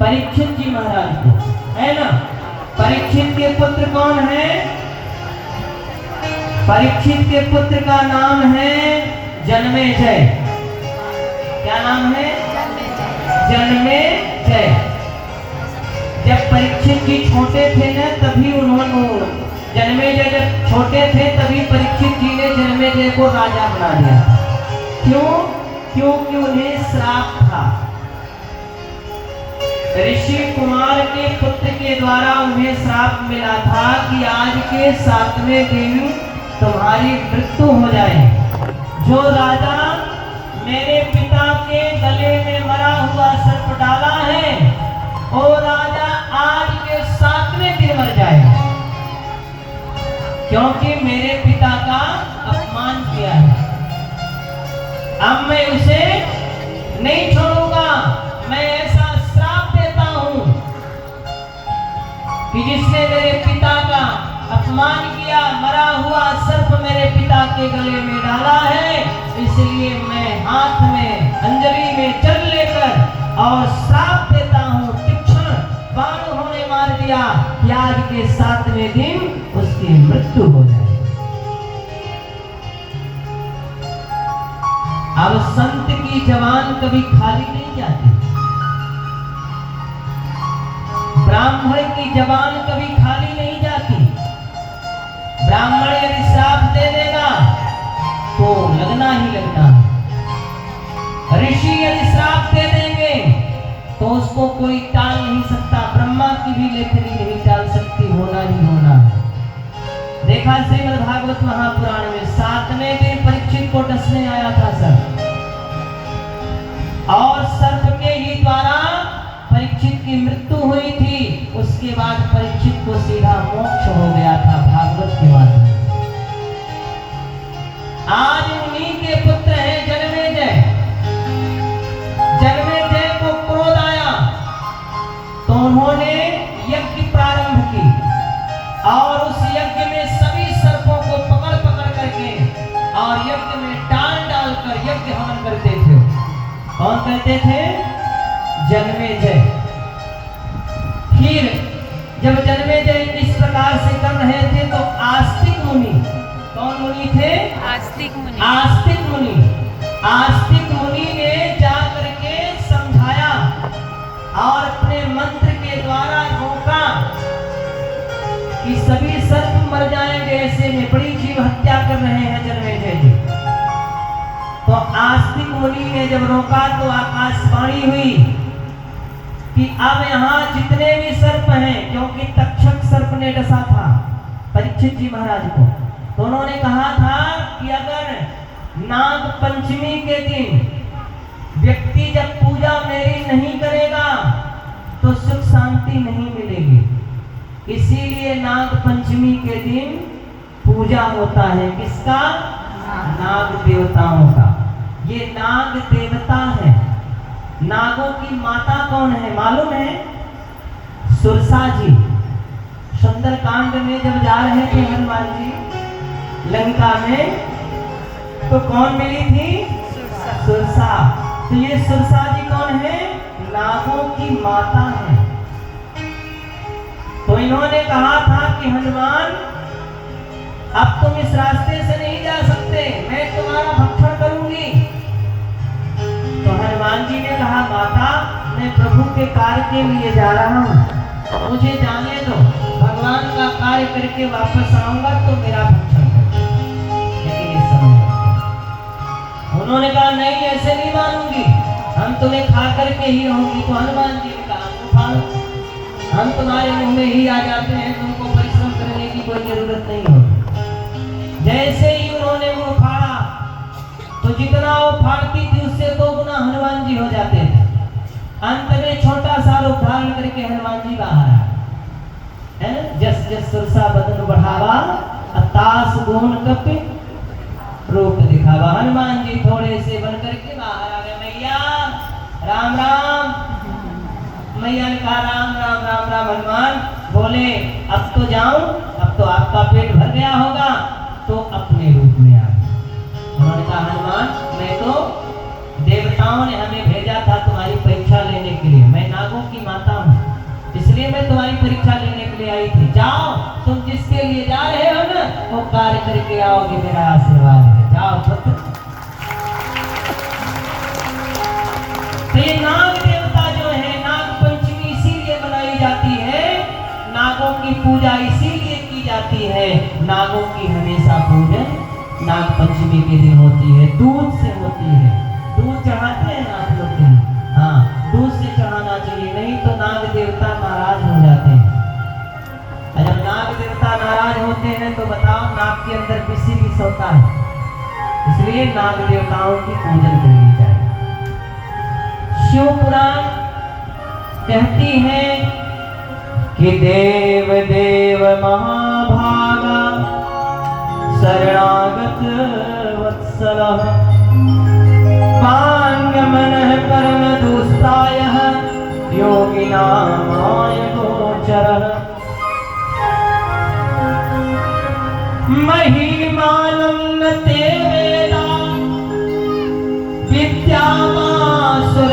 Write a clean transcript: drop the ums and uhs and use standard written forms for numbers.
परीक्षित जी महाराज को, है ना। परीक्षित के पुत्र कौन है? परीक्षित के पुत्र का नाम है जन्मेजय। क्या नाम है? जन्मेजय। जब परीक्षित जी छोटे थे ना, तभी उन्होंने, जन्मेजय जब छोटे थे तभी परीक्षित जी ने जन्मेजय को राजा बना दिया। क्यों? क्योंकि उन्हें श्राप था। ऋषि कुमार के पुत्र के द्वारा उन्हें श्राप मिला था कि आज के 7वें दिन तुम्हारी मृत्यु हो जाए। जो राजा मेरे पिता के गले में मरा हुआ सर्प डाला है, वो राजा आज के 7वें दिन मर जाएगा, क्योंकि मेरे पिता का अपमान किया है। अब मैं उसे नहीं छोड़ूंगा। मैं ऐसा श्राप देता हूं कि जिसने मेरे पिता का अपमान किया, मरा हुआ सर्प मेरे पिता के गले में डाला है, इसलिए मैं हाथ में अंजलि में जल लेकर और श्राप देता हूं, तीक्ष्ण बाण उन्होंने मार दिया कि आज के 7वें दिन उसकी मृत्यु हो जाए। अब संत की जवान कभी खाली नहीं जाती, ब्राह्मण की जवान कभी खाली नहीं जाती। ब्राह्मण यदि श्राप दे देगा तो लगना ही लगना। ऋषि यदि श्राप दे देंगे तो उसको कोई टाल नहीं सकता। ब्रह्मा की भी लेखनी नहीं टाल सकती, होना ही होना। देखा श्रीमद् भागवत महापुराण में 7वें दिन परीक्षित को डसने आया था सर्प, और सर्प के ही द्वारा परीक्षित की मृत्यु हुई थी। उसके बाद परीक्षित को सीधा मोक्ष हो गया था भागवत के माध्यम से। आज उन्हीं के पुत्र हैं जन्मेजय। जन्मेजय को क्रोध आया तो उन्होंने यज्ञ प्रारंभ की, और उस यज्ञ में सभी सर्पों को पकड़ पकड़ करके और यज्ञ में डाल डालकर यज्ञ हवन करते थे। कौन कहते थे? जन्मेजय। फिर जब जन्मेजय इस प्रकार से कर रहे थे तो आस्तिक मुनि, कौन मुनि थे? आस्तिक मुनि। आस्तिक मुनि, आस्तिक मुनि ने जा करके समझाया और अपने मंत्र के द्वारा रोका कि सभी सर्प मर जाएंगे, ऐसे में बड़ी जीव हत्या कर रहे हैं जन्मेजय जी। तो आस्तिक मुनि ने जब रोका तो आकाशवाणी हुई कि अब यहाँ जितने भी सर्प हैं, क्योंकि तक्षक सर्प ने डसा था परीक्षित जी महाराज को, तो उन्होंने कहा था कि अगर नाग पंचमी के दिन व्यक्ति जब पूजा मेरी नहीं करेगा तो सुख शांति नहीं मिलेगी। इसीलिए नाग पंचमी के दिन पूजा होता है। किसका? नाग देवताओं का। ये नाग देवता है। नागों की माता कौन है मालूम है? सुरसा जी। सुंदरकांड में जब जा रहे थे हनुमान जी लंका में, तो कौन मिली थी? सुरसा। तो ये सुरसा जी कौन है? नागों की माता है। तो इन्होंने कहा था कि हनुमान, अब तुम इस रास्ते से नहीं जा सकते, मैं तुम्हारा भक्षण करूंगी। तो हनुमान जी ने कहा, माता मैं प्रभु के कार्य के लिए जा रहा हूँ, मुझे जाने दो, भगवान का कार्य करके वापस आऊंगा तो मेरा भक्षण करो। लेकिन इस समय उन्होंने कहा, नहीं ऐसे नहीं मानूंगी, हम तुम्हें खा करके ही रहूंगी। तो हनुमान जी ने कहा, हम तुम्हारे मुंह में ही आ जाते हैं, तुमको परिश्रम करने की कोई जरूरत नहीं होती। जैसे ही उन्होंने मुंह फाड़ा तो जितना वो फाड़ती थी उससे 2 गुना हनुमान जी हो जाते थे। अंत में छोटा सा रूप धारण करके हनुमान जी बाहर आए। जस जस सुरसा बदन बढ़ावा, अतास गुण कपि रूप दिखावा। हनुमान जी थोड़े से बन करके बाहर आ गए। मैया राम राम। मैया ने कहा, राम राम राम राम। हनुमान बोले, अब तो जाऊं, अब तो आपका पेट भर गया होगा, तो अपने रूप में आ गए। उन्होंने कहा, हनुमान मैं तो देवताओं ने हमें भेजा था तुम्हारी परीक्षा लेने के लिए, मैं नागों की माता करके आओगे मेरा आशीर्वाद है। जाओ पुत्र। तो ये नाग देवता जो है, नाग पंचमी इसीलिए मनाई जाती है, नागों की पूजा इसीलिए की जाती है। नागों की हमेशा पूजन नाग पंचमी के दिन होती है, दूध से होती है। दूध चढ़ाते हैं आप लोग के लिए, हाँ दूध से चढ़ाना चाहिए, नहीं तो नाग देवता नाराज हो जाते हैं। और जब नाग देवता नाराज होते हैं तो बताओ नाग के अंदर किसी भी सोता है, इसलिए नाग देवताओं की पूजन करनी चाहिए। शिव पुराण कहती है कि देव देव महाभागा शरणागत वत्सलः पांगमनः परम दुस्तायः योगिनामाय गोचरः महिमानं न ते वेदा विद्यामासुर